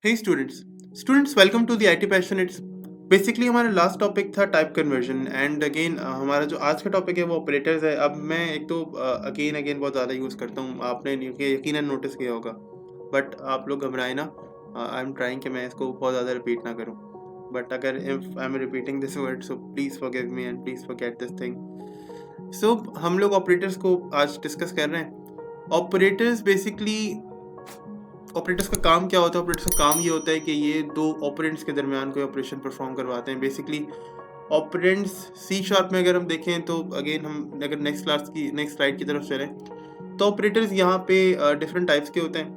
Hey students welcome to the IT passionates. Basically हमारा last topic था type conversion and again हमारा जो आज का टॉपिक है वो ऑपरेटर्स है। अब मैं एक तो अगेन अगेन बहुत ज़्यादा यूज़ करता हूँ, आपने यकीनन नोटिस किया होगा। बट आप लोग घबराए ना, आई एम ट्राइंग कि मैं इसको बहुत ज़्यादा रिपीट ना करूँ। बट अगर if I am repeating this word so please forgive me and please forget this thing. So हम लोग ऑपरेटर्स को आज डिस्कस कर रहे हैं। ऑपरेटर्स का काम क्या होता है? ऑपरेटर्स का काम ये होता है कि ये दो ऑपरेंड्स के दरमियान कोई ऑपरेशन परफॉर्म करवाते हैं। बेसिकली ऑपरेंड्स सी शार्प में अगर हम देखें तो अगेन हम अगर नेक्स्ट स्लाइड की तरफ चलें तो ऑपरेटर्स यहाँ पे डिफरेंट टाइप्स के होते हैं।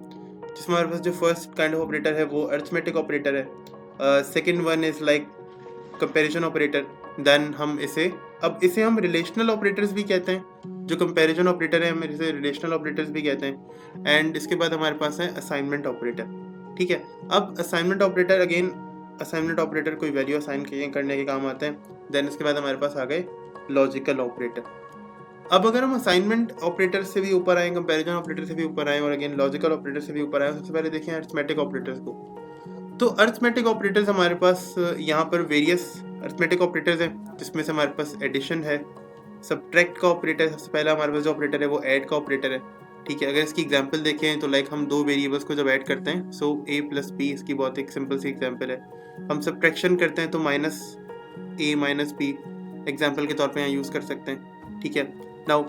जिसमें हमारे पास जो फर्स्ट काइंड ऑफ ऑपरेटर है वो अरिथमेटिक ऑपरेटर है। Second one is like comparison operator. Then इसे हम रिलेशनल ऑपरेटर्स भी कहते हैं। जो कंपैरिजन ऑपरेटर है हम इसे रिलेशनल ऑपरेटर्स भी कहते हैं। एंड इसके बाद हमारे पास है असाइनमेंट ऑपरेटर। ठीक है, अब असाइनमेंट ऑपरेटर कोई वैल्यू असाइन करने के काम आते हैं। देन इसके बाद हमारे पास आ गए लॉजिकल ऑपरेटर। अब अगर हम असाइनमेंट ऑपरेटर से भी ऊपर आए, कंपैरिजन ऑपरेटर से भी ऊपर आए और अगेन लॉजिकल ऑपरेटर से भी ऊपर आए, सबसे पहले देखें अरिथमेटिक ऑपरेटर्स को। तो अरिथमेटिक ऑपरेटर्स हमारे पास यहाँ पर वेरियस अरिथमेटिक ऑपरेटर्स हैं, जिसमें से हमारे पास एडिशन है, सब्ट्रैक्ट का ऑपरेटर। सबसे पहला हमारे पास जो ऑपरेटर है वो ऐड का ऑपरेटर है। ठीक है, अगर इसकी एग्जांपल देखें तो लाइक हम दो वेरिएबल्स को जब ऐड करते हैं, सो a प्लस बी इसकी बहुत एक सिंपल सी एग्जांपल है। हम सब्ट्रैक्शन करते हैं तो minus a minus b example के तौर पे यहाँ यूज़ कर सकते हैं। ठीक है, नाउ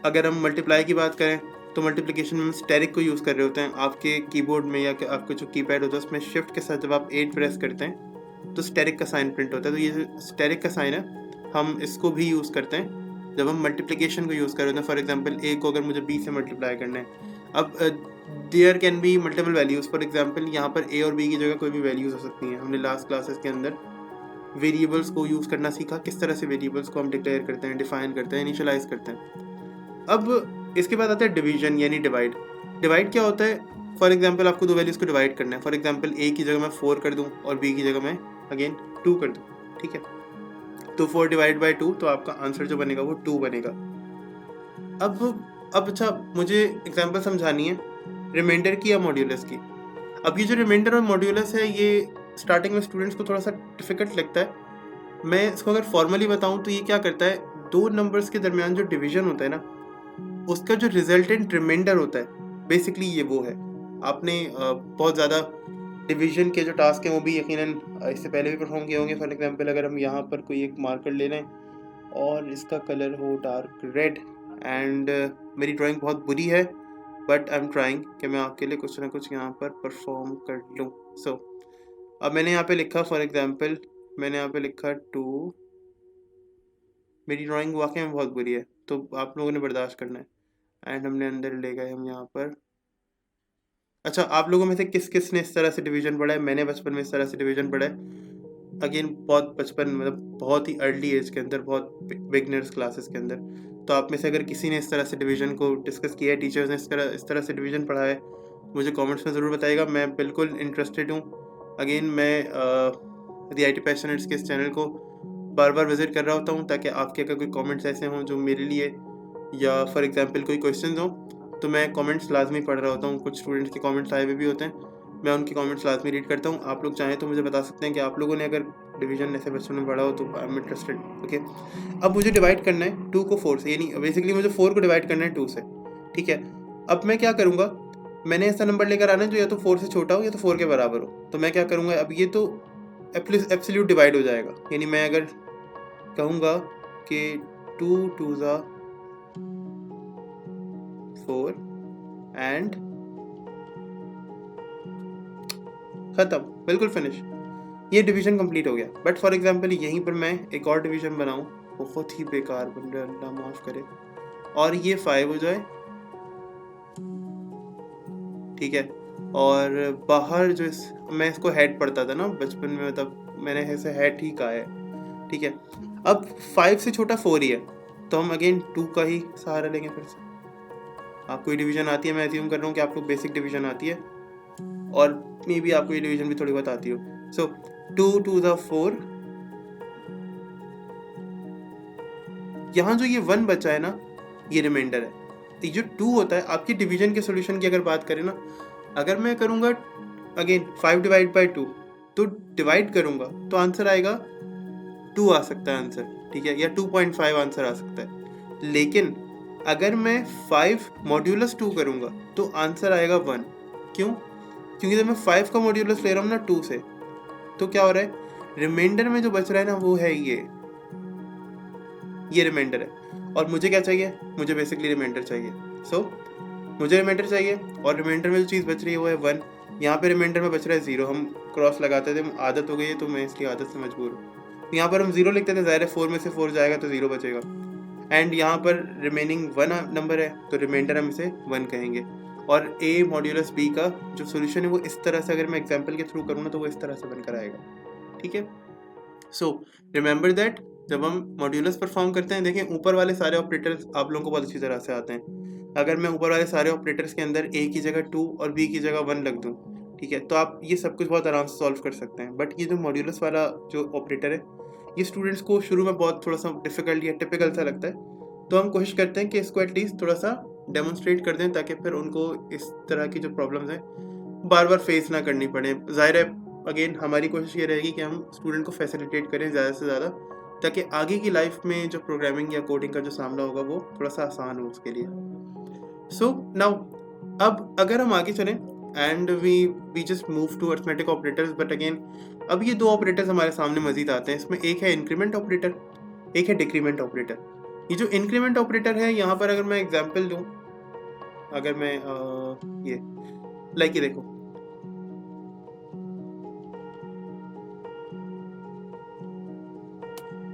अगर हम मल्टीप्लाई की बात करें तो मल्टीप्लिकेशन में हम स्टेरिक को यूज़ कर रहे होते हैं। आपके कीबोर्ड में या आपका जो कीपैड होता है उसमें शिफ्ट के साथ जब आप 8 प्रेस करते हैं तो स्टेरिक का साइन प्रिंट होता है। तो ये स्टेरिक का साइन है, हम इसको भी यूज़ करते हैं जब हम मल्टीप्लिकेशन को यूज़ कर रहे होते हैं। फॉर एग्जांपल ए को अगर मुझे बी से मल्टीप्लाई करना है, अब there can be multiple values. For example यहाँ पर ए और बी की जगह कोई भी वैल्यूज़ हो सकती हैं। हमने लास्ट क्लासेस के अंदर वेरिएबल्स को यूज़ करना सीखा, किस तरह से वेरिएबल्स को हम डिक्लेयर करते हैं, डिफाइन करते हैं, इनिशियलाइज करते हैं। अब इसके बाद आता है डिवीजन यानी डिवाइड। डिवाइड क्या होता है? फॉर एग्जांपल आपको दो वैल्यूज़ को डिवाइड करना है। फॉर एग्जांपल ए की जगह मैं 4 कर दूं और बी की जगह मैं अगेन 2 कर दूं। ठीक है, तो 4 डिवाइड बाई 2, तो आपका आंसर जो बनेगा वो 2 बनेगा। अब अच्छा, मुझे एग्जांपल समझानी है रिमाइंडर की या मॉड्यूलस की। अब ये जो रिमाइंडर और मॉड्यूलस है ये स्टार्टिंग में स्टूडेंट्स को थोड़ा सा डिफिकल्ट लगता है। मैं इसको अगर फॉर्मली बताऊं तो ये क्या करता है, दो नंबर्स के दरमियान जो डिवीजन होता है ना, उसका जो रिजल्टेंट रिमाइंडर होता है बेसिकली ये वो है। आपने बहुत ज़्यादा डिवीजन के जो टास्क हैं वो भी यकीनन इससे पहले भी परफॉर्म किए होंगे। फॉर एग्जांपल अगर हम यहाँ पर कोई एक मार्कर ले लें और इसका कलर हो डार्क रेड एंड मेरी ड्राइंग बहुत बुरी है बट आई एम ट्राइंग कि मैं आपके लिए कुछ ना कुछ यहाँ पर परफॉर्म कर लूँ। सो अब मैंने यहाँ पे लिखा, फॉर एग्जांपल मैंने यहाँ पे लिखा 2। मेरी ड्राइंग वाकई में बहुत बुरी है तो आप लोगों ने बर्दाश्त करना है। एंड हमने अंदर ले गए हम यहाँ पर। अच्छा, आप लोगों में से किस किस ने इस तरह से डिवीजन पढ़ा है? मैंने बचपन में इस तरह से डिवीजन पढ़ा है। अगेन बहुत बचपन मतलब बहुत ही अर्ली एज के अंदर, बहुत बिगनर्स क्लासेस के अंदर। तो आप में से अगर किसी ने इस तरह से डिवीजन को डिस्कस किया है, टीचर्स ने इस तरह से डिवीजन पढ़ा है, मुझे कमेंट्स में ज़रूर बताइएगा। मैं बिल्कुल इंटरेस्टेड हूँ। अगेन मैं द आई टी पैशनेट्स के इस चैनल को बार बार विजिट कर रहा होता हूँ ताकि आपके अगर कोई कमेंट्स ऐसे हों जो मेरे लिए या फॉर एग्जांपल कोई क्वेश्चन हो तो मैं कमेंट्स लाजमी पढ़ रहा होता हूँ। कुछ स्टूडेंट्स के कमेंट्स आए हुए भी होते हैं, मैं उनके कमेंट्स लाजमी रीड करता हूँ। आप लोग चाहें तो मुझे बता सकते हैं कि आप लोगों ने अगर डिवीजन ऐसे बच्चों में पढ़ा हो तो आई एम इंटरेस्टेड। ओके, अब मुझे डिवाइड करना है 2 को 4 से, यानी बेसिकली मुझे 4 को डिवाइड करना है 2 से। ठीक है, अब मैं क्या करूँगा, मैंने ऐसा नंबर लेकर आना है जो या तो 4 से छोटा हो या तो 4 के बराबर हो। तो मैं क्या करूँगा, अब ये तो एब्सोल्यूट डिवाइड हो जाएगा। यानी मैं अगर कहूँगा कि 2 2 ज़ा 4 एंड खत्म, बिल्कुल फिनिश, ये डिवीजन कंप्लीट हो गया। बट फॉर एग्जांपल यहीं पर मैं एक और डिवीजन बनाऊं, बहुत ही बेकार बन रहा है, अल्लाह माफ़ करे, और ये 5 हो जाए। ठीक है, और बाहर जो मैं इसको हेड पढ़ता था ना बचपन में, मतलब मैंने ऐसे हेड ही कहा है। ठीक है, अब 5 से छोटा 4 ही है तो हम अगेन 2 का ही सहारा लेंगे। फिर से आपको ये डिवीजन आती है, मैं एज्यूम कर रहा हूँ कि आप लोग बेसिक डिवीजन आती है और मे बी आपको ये डिवीजन भी थोड़ी बहुत आती हो। सो 2 2 ज़ा 4, यहाँ जो ये 1 बचा है ना, ये रिमाइंडर है। तो जो 2 होता है आपकी डिवीजन के सॉल्यूशन की अगर बात करें ना, अगर मैं करूँगा अगेन 5 डिवाइड बाई 2, तो डिवाइड करूँगा तो आंसर आएगा 2 आ सकता है आंसर, ठीक है, या 2.5 आंसर आ सकता है। लेकिन अगर मैं 5 मॉड्यूलस 2 करूँगा तो आंसर आएगा 1। क्यों? क्योंकि जब मैं 5 का मॉड्यूलस ले रहा हूँ ना 2 से, तो क्या हो रहा है, रिमाइंडर में जो बच रहा है ना वो है ये रिमाइंडर है। और मुझे क्या चाहिए, मुझे बेसिकली रिमाइंडर चाहिए। सो मुझे रिमाइंडर चाहिए और रिमाइंडर में जो चीज़ बच रही है वो है 1। यहाँ पे रिमाइंडर में बच रहा है 0। हम क्रॉस लगाते थे, आदत हो गई है तो मैं इसलिए आदत से मजबूर हूँ। यहाँ पर हम 0 लिखते थे, ज़ाहिर है 4 में से 4 जाएगा तो 0 बचेगा। एंड यहाँ पर रिमेनिंग 1 नंबर है तो रिमाइंडर हम इसे 1 कहेंगे। और a मॉड्यूलस b का जो सोल्यूशन है वो इस तरह से, अगर मैं एग्जाम्पल के थ्रू करूँ ना तो वो इस तरह से बनकर आएगा, ठीक है। सो रिमेंबर दैट जब हम मॉड्यूलस परफॉर्म करते हैं, देखें ऊपर वाले सारे ऑपरेटर्स आप लोगों को बहुत अच्छी तरह से आते हैं। अगर मैं ऊपर वाले सारे ऑपरेटर्स के अंदर a की जगह 2 और b की जगह 1 लग दूँ, ठीक है, तो आप ये सब कुछ बहुत आराम से सॉल्व कर सकते हैं। बट ये जो मॉड्यूलस वाला जो ऑपरेटर है ये स्टूडेंट्स को शुरू में बहुत थोड़ा सा डिफिकल्ट या टिपिकल सा लगता है, तो हम कोशिश करते हैं कि इसको एटलीस्ट थोड़ा सा डेमोन्स्ट्रेट कर दें ताकि फिर उनको इस तरह की जो प्रॉब्लम्स हैं बार बार फेस ना करनी पड़े। ज़ाहिर है अगेन हमारी कोशिश ये रहेगी कि हम स्टूडेंट को फैसिलिटेट करें ज़्यादा से ज़्यादा, ताकि आगे की लाइफ में जो प्रोग्रामिंग या कोडिंग का जो सामना होगा वो थोड़ा सा आसान हो उसके लिए। सो नाउ अब अगर हम आगे चलें and we just move to arithmetic operators, but again अब ये 2 ऑपरेटर्स हमारे सामने मजीद आते हैं। इसमें एक है इंक्रीमेंट ऑपरेटर, एक है डिक्रीमेंट ऑपरेटर। ये जो इंक्रीमेंट ऑपरेटर है यहाँ पर अगर मैं एग्जांपल दूँ, अगर मैं ये लाइक ये देखो,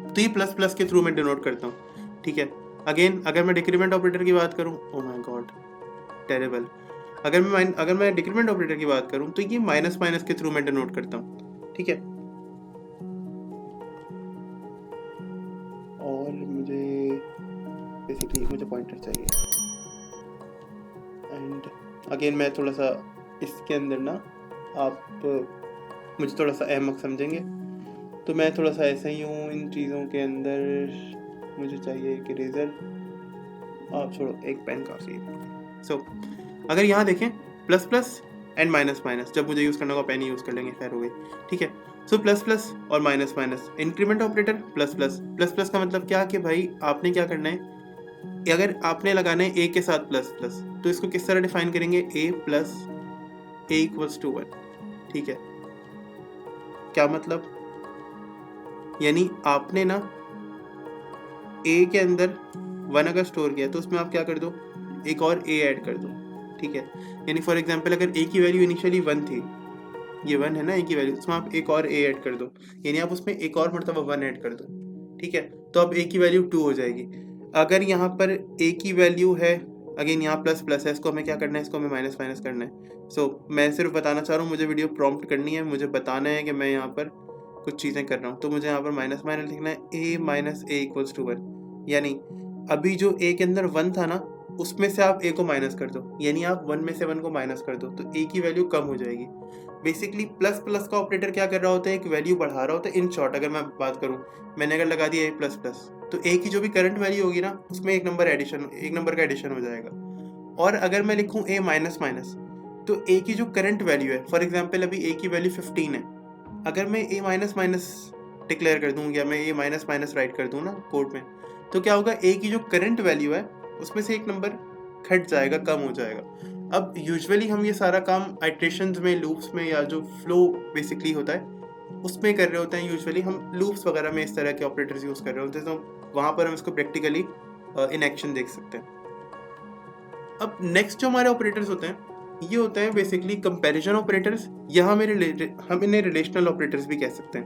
तो ये प्लस प्लस के थ्रू मैं डिनोट करता हूँ, ठीक है। अगेन अगर मैं डिक्रीमेंट ऑपरेटर की बात करूँ, ओ माय गॉड टेरेबल, अगर मैं डिक्रीमेंट ऑपरेटर की बात करूँ तो ये माइनस माइनस के थ्रू मैं डिनोट करता हूँ, ठीक है। और मुझे बेसिकली मुझे पॉइंटर चाहिए एंड अगेन मैं थोड़ा सा इसके अंदर ना, आप मुझे थोड़ा सा अहमक समझेंगे तो मैं थोड़ा सा ऐसा ही हूँ इन चीज़ों के अंदर। मुझे चाहिए एक इरेजर, आप छोड़ो, एक पेन काफ़ी है। सो अगर यहाँ देखें plus plus and minus minus, जब मुझे यूज़ करना होगा पेन यूज़ कर लेंगे, खैर हो गई, ठीक है। सो प्लस प्लस और minus minus, increment operator plus plus. Plus plus का मतलब क्या कि भाई आपने क्या करना है, अगर आपने लगाना है a के साथ प्लस प्लस तो इसको किस तरह डिफाइन करेंगे, a plus a equals to 1, ठीक है। क्या मतलब, यानी आपने ना a के अंदर 1 अगर स्टोर किया तो उसमें आप क्या कर दो, एक और a ऐड कर दो, ठीक है। यानी फॉर एग्जांपल अगर a की वैल्यू इनिशियली 1 थी, ये 1 है ना a की वैल्यू, उसमें आप एक और a ऐड कर दो, यानी आप उसमें एक और मरतबा 1 ऐड कर दो, ठीक है। तो अब a की वैल्यू 2 हो जाएगी। अगर यहाँ पर a की वैल्यू है, अगेन यहाँ प्लस प्लस है, इसको हमें क्या करना है, इसको हमें माइनस माइनस करना है। सो मैं सिर्फ बताना चाह रहा हूँ, मुझे वीडियो प्रॉम्प्ट करनी है, मुझे बताना है कि मैं यहाँ पर कुछ चीज़ें कर रहा हूँ, तो मुझे यहाँ पर माइनस माइनस लिखना है, a minus a equals to 1। यानी अभी जो a के अंदर 1 था ना, उसमें से आप a को माइनस कर दो, यानी आप 1 में से 1 को माइनस कर दो तो a की वैल्यू कम हो जाएगी। बेसिकली प्लस प्लस का ऑपरेटर क्या कर रहा होता है, एक वैल्यू बढ़ा रहा होता है। इन शॉर्ट अगर मैं बात करूँ, मैंने अगर लगा दिया a प्लस प्लस तो a की जो भी करंट वैल्यू होगी ना उसमें एक नंबर का एडिशन हो जाएगा। और अगर मैं लिखूँ a माइनस माइनस तो a की जो करंट वैल्यू है, फॉर एग्जाम्पल अभी a की वैल्यू 15 है, अगर मैं a माइनस माइनस डिक्लेयर कर दूँ या मैं a माइनस माइनस राइट कर दूँ ना कोड में, तो क्या होगा, a की जो करंट वैल्यू है उसमें से एक नंबर घट जाएगा, कम हो जाएगा। अब यूजुअली हम ये सारा काम आइट्रेशंस में, लूप्स में, या जो फ्लो बेसिकली होता है उसमें कर रहे होते हैं। यूजुअली हम लूप्स वगैरह में इस तरह के ऑपरेटर्स यूज़ कर रहे होते हैं, तो वहाँ पर हम इसको प्रैक्टिकली इन एक्शन देख सकते हैं। अब नेक्स्ट जो हमारे ऑपरेटर्स होते हैं ये होते हैं बेसिकली कंपैरिजन ऑपरेटर्स, या हम इन्हें रिलेशनल ऑपरेटर्स भी कह सकते हैं।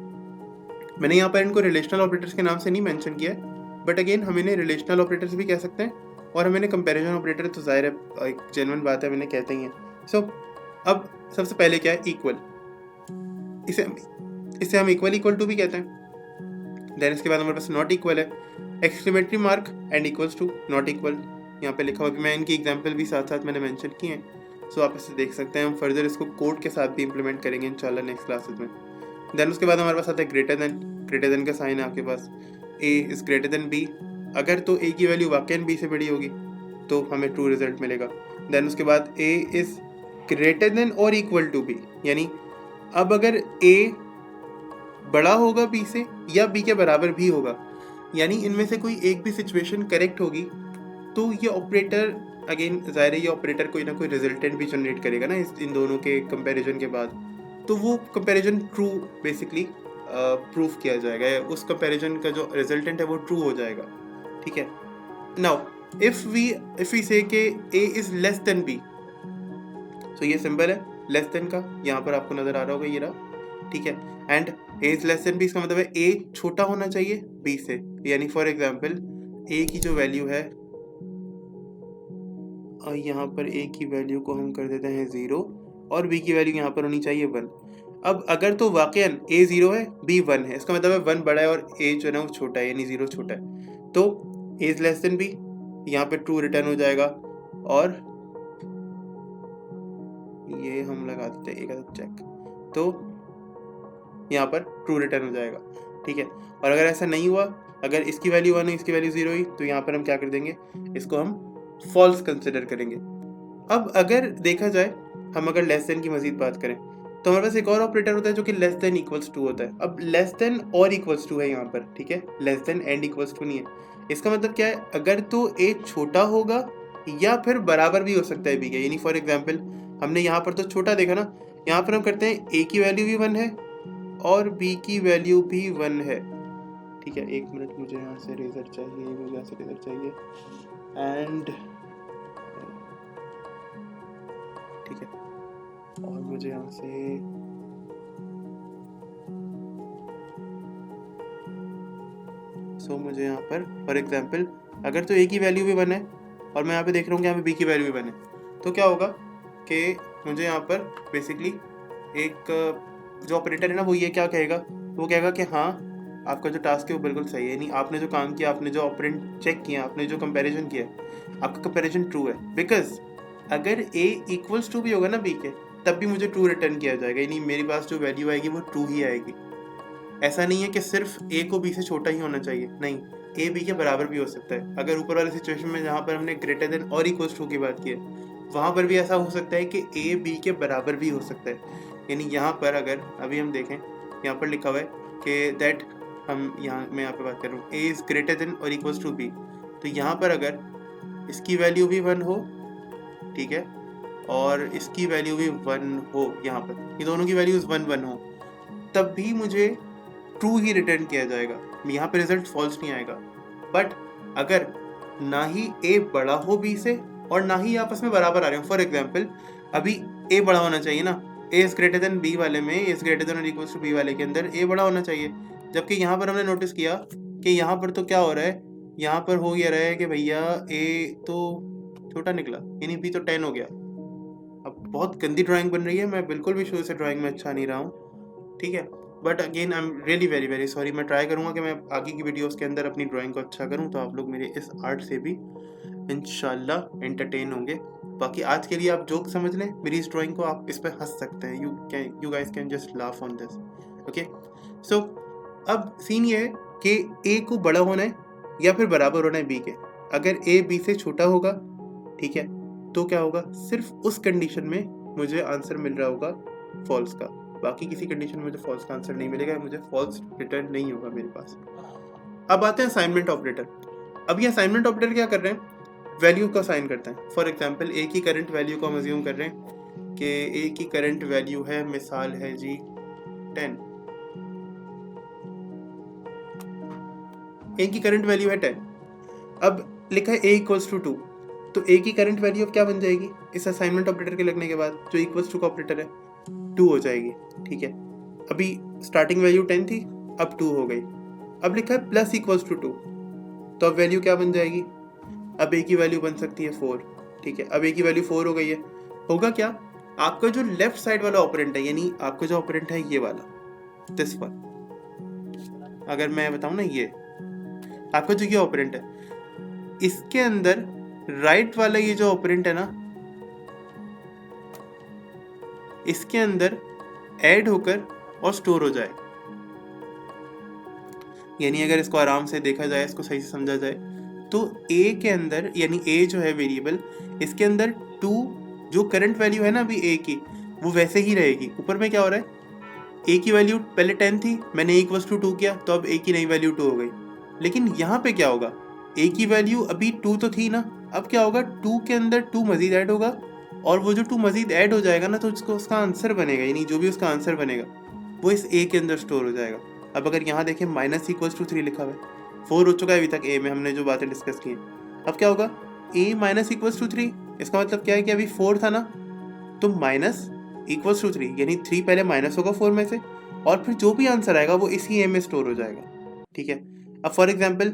मैंने यहाँ पर इनको रिलेशनल ऑपरेटर्स के नाम से नहीं मेंशन किया है, बट अगेन हम इन्हें रिलेशनल ऑपरेटर्स भी कह सकते हैं, और हम इन्हें कंपैरिजन ऑपरेटर तो ज़ाहिर है एक जेन्युइन बात है, हम इन्हें कहते ही हैं। सो अब सबसे पहले क्या है, इक्वल। इसे हम इक्वल टू भी कहते हैं। देन इसके बाद हमारे पास नॉट इक्वल है, exclamatory mark and equals to not equal, यहाँ पे लिखा हुआ कि मैं इनकी एग्जांपल भी साथ साथ मैंने मेंशन किए हैं। सो आप इसे देख सकते हैं, हम फर्दर इसको कोड के साथ भी इंप्लीमेंट करेंगे इंशाल्लाह नेक्स्ट क्लासेस में। देन उसके बाद हमारे पास आता है ग्रेटर देन का साइन है आपके पास, a is greater than b, अगर तो a की वैल्यू वाकई b से बड़ी होगी तो हमें ट्रू रिजल्ट मिलेगा। देन उसके बाद a इज़ ग्रेटर देन और इक्वल टू बी, यानी अब अगर a बड़ा होगा b से या b के बराबर भी होगा, यानी इनमें से कोई एक भी सिचुएशन करेक्ट होगी, तो ये ऑपरेटर अगेन ज़ाहिर है ये ऑपरेटर कोई ना कोई रिजल्टेंट भी जनरेट करेगा ना इन दोनों के कंपैरिजन के बाद, तो वो कंपैरिजन ट्रू बेसिकली प्रूफ किया जाएगा, या उस कंपैरिजन का जो रिजल्टेंट है वो ट्रू हो जाएगा, ठीक है। नाउ इफ वी से के a is less than b, तो ये सिंबल है लेस देन का, यहाँ पर आपको नजर आ रहा होगा ये रहा, ठीक है। And a is less than b, इसका मतलब है a छोटा होना चाहिए b से, यानी फॉर एग्जांपल a की जो वैल्यू है, यहाँ पर a की वैल्यू को हम कर देते हैं 0 और b की वैल्यू यहाँ पर होनी चाहिए 1। अब अगर तो वाकईन a 0 है b 1 है, इसका मतलब है 1 बड़ा है और a जो है ना वो छोटा है, यानी 0 छोटा है, तो a is less than b, यहाँ पे ट्रू रिटर्न हो जाएगा, और ये हम लगा देते हैं एक चेक, तो यहाँ पर ट्रू रिटर्न हो जाएगा, ठीक है। और अगर ऐसा नहीं हुआ, अगर इसकी वैल्यू 1 है इसकी वैल्यू 0 हुई, तो यहाँ पर हम क्या कर देंगे, इसको हम फॉल्स कंसिडर करेंगे। अब अगर देखा जाए, हम अगर लेस देन की मजीद बात करें, तो हमारे पास एक और ऑपरेटर होता है जो कि लेस देन इक्वल्स टू होता है। अब लेस देन और इक्वल्स टू है यहाँ पर, ठीक है, less than and equals to नहीं है। इसका मतलब क्या है, अगर तो a छोटा होगा या फिर बराबर भी हो सकता है b के, यानी फॉर एग्जांपल हमने यहाँ पर तो छोटा देखा ना, यहाँ पर हम करते हैं a की वैल्यू भी 1 है और b की वैल्यू भी 1 है, ठीक है। एक मिनट, मुझे यहाँ से रेजर चाहिए, मुझे यहाँ से रेजर चाहिए, एंड ठीक है, और मुझे यहाँ से मुझे यहाँ पर फॉर एग्जांपल अगर तो a की वैल्यू भी 1 है और मैं यहाँ पे देख रहा हूँ कि यहाँ पे b की वैल्यू भी 1 है, तो क्या होगा कि मुझे यहाँ पर बेसिकली एक जो ऑपरेटर है ना वो ये क्या कहेगा, वो कहेगा कि हाँ आपका जो टास्क है वो बिल्कुल सही है, यानी आपने जो काम किया, आपने जो ऑपरेंट चेक किया, आपने जो कंपैरिजन किया, आपका कंपैरिजन ट्रू है। बिकॉज अगर a इक्वल्स टू भी होगा ना b के, तब भी मुझे ट्रू रिटर्न किया जाएगा, यानी मेरे पास जो वैल्यू आएगी वो ट्रू ही आएगी। ऐसा नहीं है कि सिर्फ a को b से छोटा ही होना चाहिए, नहीं, a b के बराबर भी हो सकता है। अगर ऊपर वाले सिचुएशन में जहाँ पर हमने ग्रेटर देन और इक्वल्स टू की बात की है, वहाँ पर भी ऐसा हो सकता है कि a b के बराबर भी हो सकता है। यानी यहाँ पर अगर अभी हम देखें, यहाँ पर लिखा हुआ है कि दैट हम मैं यहाँ पे बात कर रहा हूँ a इज ग्रेटर देन और इक्वल्स टू b, तो यहाँ पर अगर इसकी वैल्यू भी 1 हो, ठीक है, और इसकी वैल्यू भी 1 हो, यहाँ पर ये दोनों की वैल्यूज 1 हो, तब भी मुझे ट्रू ही रिटर्न किया जाएगा, यहाँ पे रिजल्ट फॉल्स नहीं आएगा। बट अगर ना ही a बड़ा हो b से और ना ही आपस में बराबर आ रहे हो, फॉर एग्जांपल अभी a बड़ा होना चाहिए ना, a is greater than b वाले में, a इज ग्रेटर देन और इक्वल्स टू b वाले के अंदर a बड़ा होना चाहिए, जबकि यहाँ पर हमने नोटिस किया कि यहाँ पर तो क्या हो रहा है, यहाँ पर हो गया रहा है कि भैया a तो छोटा निकला, यानी b तो 10 हो गया। अब बहुत गंदी ड्राइंग बन रही है, मैं बिल्कुल भी शुरू से ड्राइंग में अच्छा नहीं रहा हूँ, ठीक है, but again I am really very very sorry. मैं ट्राई करूँगा कि मैं आगे की वीडियोस के अंदर अपनी ड्राइंग को अच्छा करूँ, तो आप लोग मेरे इस आर्ट से भी इंशाल्लाह एंटरटेन होंगे। बाकी आज के लिए आप जोक समझ लें मेरी इस ड्राइंग को, आप इस पर हंस सकते हैं, you guys can just laugh on this, okay. So अब सीन ये है कि a को बड़ा होना है या फिर बराबर होना है b के। अगर a b से छोटा होगा, ठीक है, तो क्या होगा, सिर्फ उस कंडीशन में मुझे आंसर मिल रहा होगा फॉल्स का, बाकी किसी कंडीशन में मुझे फॉल्स का आंसर नहीं मिलेगा, मुझे फॉल्स रिटर्न नहीं होगा मेरे पास। अब आते हैं असाइनमेंट ऑपरेटर। अब ये असाइनमेंट ऑपरेटर क्या कर रहे हैं, वैल्यू को असाइन करते हैं। फॉर एग्जांपल a की करंट वैल्यू को हम अज्यूम कर रहे हैं कि a की करंट वैल्यू है, मिसाल है जी 10, a की करंट वैल्यू है 10। अब लिखा है a इक्वल्स टू 2, तो a की करंट वैल्यू अब क्या बन जाएगी इस असाइनमेंट ऑपरेटर के लगने के बाद, जो इक्वल्स टू का ऑपरेटर है 2 हो जाएगी, ठीक है। अभी स्टार्टिंग वैल्यू 10 थी, अब 2 हो गई। अब लिखा है प्लस इक्वल्स टू 2, तो अब वैल्यू क्या बन जाएगी, अब a की वैल्यू बन सकती है 4, ठीक है। अब a की वैल्यू 4 हो गई है, होगा क्या, आपका जो लेफ्ट साइड वाला ऑपरेंट है, यानी आपका जो ऑपरेंट है ये वाला, दिस वन, अगर मैं बताऊं ना, ये आपका जो ये ऑपरेंट है, इसके अंदर राइट वाला ये जो ऑपरेंट है ना, इसके अंदर ऐड होकर और स्टोर हो जाए। यानी अगर इसको आराम से देखा जाए, इसको सही से समझा जाए, तो a के अंदर, यानी a जो है वेरिएबल, इसके अंदर 2 जो करंट वैल्यू है ना अभी ए की, वो वैसे ही रहेगी। ऊपर में क्या हो रहा है, ए की वैल्यू पहले 10 थी, मैंने ए इक्वल्स टू 2 किया तो अब ए की नई वैल्यू 2 हो गई। लेकिन यहाँ पे क्या होगा, ए की वैल्यू अभी 2 तो थी ना, अब क्या होगा 2 के अंदर 2 मजीद ऐड होगा, और वो जो 2 मजीद ऐड हो जाएगा ना, तो उसको उसका आंसर बनेगा, यानी जो भी उसका आंसर बनेगा वो इस ए के अंदर स्टोर हो जाएगा। अब अगर यहाँ देखें माइनस इक्वल्स टू 3 लिखा हुआ है, 4 हो चुका है अभी तक ए में, हमने जो बातें डिस्कस की हैं। अब क्या होगा, ए माइनस इक्वल्स टू 3, इसका मतलब क्या है कि अभी 4 था ना, तो माइनस इक्वल्स टू 3, यानी 3 पहले माइनस होगा 4 में से, और फिर जो भी आंसर आएगा वो इसी ए में स्टोर हो जाएगा। ठीक है, अब फॉर एग्जाम्पल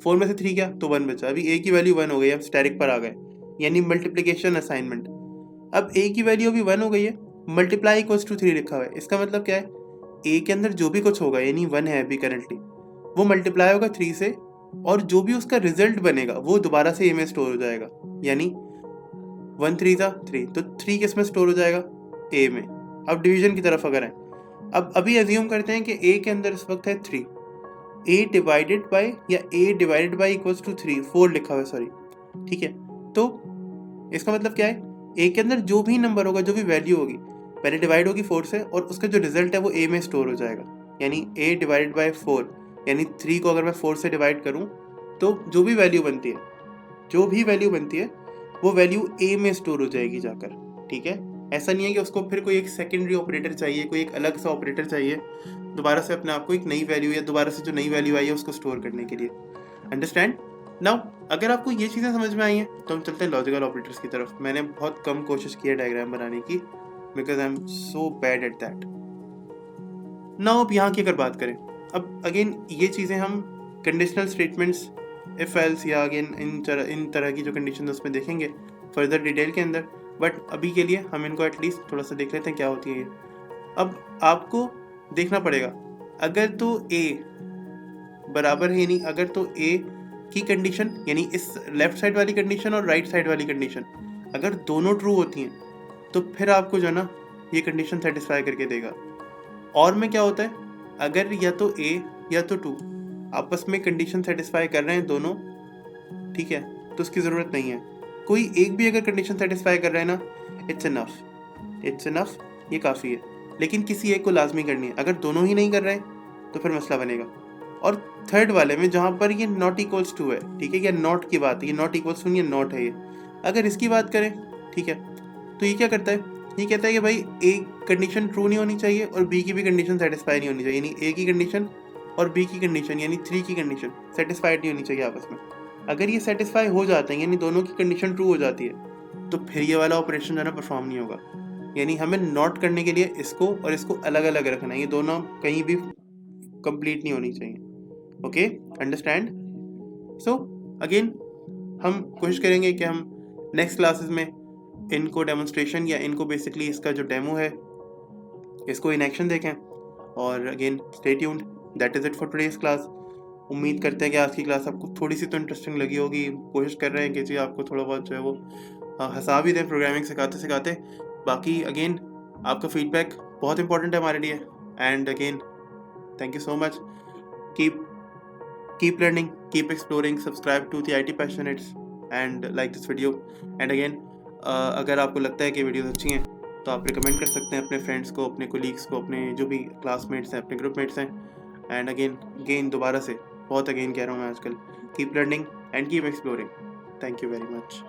4 में से 3 क्या, तो 1 बचा। अभी ए की वैल्यू 1 हो गई, अब स्टैटिक पर आ गए, यानी मल्टीप्लिकेशन असाइनमेंट। अब ए की वैल्यू अभी 1 हो गई है, मल्टीप्लाई इक्वल्स टू 3 लिखा हुआ है, इसका मतलब क्या है, ए के अंदर जो भी कुछ होगा, यानी 1 है अभी करंटली, वो मल्टीप्लाई होगा 3 से, और जो भी उसका रिजल्ट बनेगा वो दोबारा से ए में स्टोर हो जाएगा। यानी 1 3 था 3, तो 3 किस में स्टोर हो जाएगा, ए में। अब डिवीजन की तरफ अगर है, अब अभी एज्यूम करते हैं कि ए के अंदर इस वक्त है 3, ए डिवाइडेड बाई, या ए डिवाइडेड बाई इक्वल्स टू 3, 4 लिखा हुआ है सॉरी। ठीक है, तो इसका मतलब क्या है, ए के अंदर जो भी नंबर होगा, जो भी वैल्यू होगी, पहले डिवाइड होगी 4 से, और उसका जो रिजल्ट है वो ए में स्टोर हो जाएगा। यानी ए डिवाइडेड बाई 4, यानी 3 को अगर मैं 4 से डिवाइड करूं, तो जो भी वैल्यू बनती है, जो भी वैल्यू बनती है, वो वैल्यू ए में स्टोर हो जाएगी जाकर। ठीक है, ऐसा नहीं है कि उसको फिर कोई एक सेकेंडरी ऑपरेटर चाहिए, कोई एक अलग सा ऑपरेटर चाहिए दोबारा से अपने आप को एक नई वैल्यू, या दोबारा से जो नई वैल्यू आई है उसको स्टोर करने के लिए। Understand now? अगर आपको ये चीज़ें समझ में आई हैं तो हम चलते हैं लॉजिकल ऑपरेटर्स की तरफ। मैंने बहुत कम कोशिश की है डायग्राम बनाने की, because I am so bad at that. Now अब यहाँ की अगर बात करें, अब अगेन ये चीज़ें हम कंडीशनल स्टेटमेंट्स, इफ एल्स, या अगेन इन तरह की जो कंडीशन उसमें देखेंगे फर्दर डिटेल के अंदर, बट अभी के लिए हम इनको एटलीस्ट थोड़ा सा देख लेते हैं क्या होती है ये। अब आपको देखना पड़ेगा, अगर तो ए बराबर है, यानी अगर तो ए की कंडीशन, यानी इस लेफ्ट साइड वाली कंडीशन और राइट साइड वाली कंडीशन अगर दोनों ट्रू होती हैं, तो फिर आपको जो है ना ये कंडीशन सेटिस्फाई करके देगा। और में क्या होता है, अगर या तो ए या तो 2 आपस में कंडीशन सेटिस्फाई कर रहे हैं दोनों, ठीक है, तो उसकी ज़रूरत नहीं है। कोई एक भी अगर कंडीशन सेटिस्फाई कर रहा है ना, इट्स इनफ, ये काफ़ी है। लेकिन किसी एक को लाजमी करनी है, अगर दोनों ही नहीं कर रहे हैं तो फिर मसला बनेगा। और थर्ड वाले में जहाँ पर ये नॉट इक्वल्स टू है, ठीक है, या नॉट की बात है, ये नॉट इक्वल्स टू, ये नॉट है ये, अगर इसकी बात करें, ठीक है, तो ये क्या करता है, ये कहता है कि भाई ए कंडीशन ट्रू नहीं होनी चाहिए और बी की भी कंडीशन सेटिस्फाई नहीं होनी चाहिए, यानी ए की कंडीशन और बी की कंडीशन, यानी 3 की कंडीशन सेटिस्फाइड नहीं होनी चाहिए आपस में। अगर ये सेटिस्फाई हो जाते हैं, यानी दोनों की कंडीशन ट्रू हो जाती है, तो फिर ये वाला ऑपरेशन जो है ना परफॉर्म नहीं होगा। यानी हमें नॉट करने के लिए इसको और इसको अलग अलग रखना है, ये दोनों कहीं भी कंप्लीट नहीं होनी चाहिए। Okay, understand? सो अगेन हम कोशिश करेंगे कि हम नेक्स्ट क्लासेस में इनको डेमोन्स्ट्रेशन, या इनको बेसिकली इसका जो डेमो है इसको इन एक्शन देखें। और again stay tuned, that is it for today's class. उम्मीद करते हैं कि आज की क्लास आपको थोड़ी सी तो इंटरेस्टिंग लगी होगी। कोशिश कर रहे हैं कि जी आपको थोड़ा बहुत जो है वो हंसा भी दें प्रोग्रामिंग सिखाते सिखाते। बाकी अगेन आपका फीडबैक बहुत इंपॉर्टेंट है हमारे लिए। And again thank you so much. keep learning, keep exploring, subscribe to the IT Passionates and like this video. And again अगर आपको लगता है कि वीडियोस अच्छी हैं तो आप रिकमेंड कर सकते हैं अपने फ्रेंड्स को, अपने कोलीग्स को, अपने जो भी क्लासमेट्स हैं, अपने ग्रुपमेट्स हैं। एंड अगेन दोबारा से बहुत अगेन कह रहा हूँ मैं आजकल, keep learning and keep exploring. Thank you very much.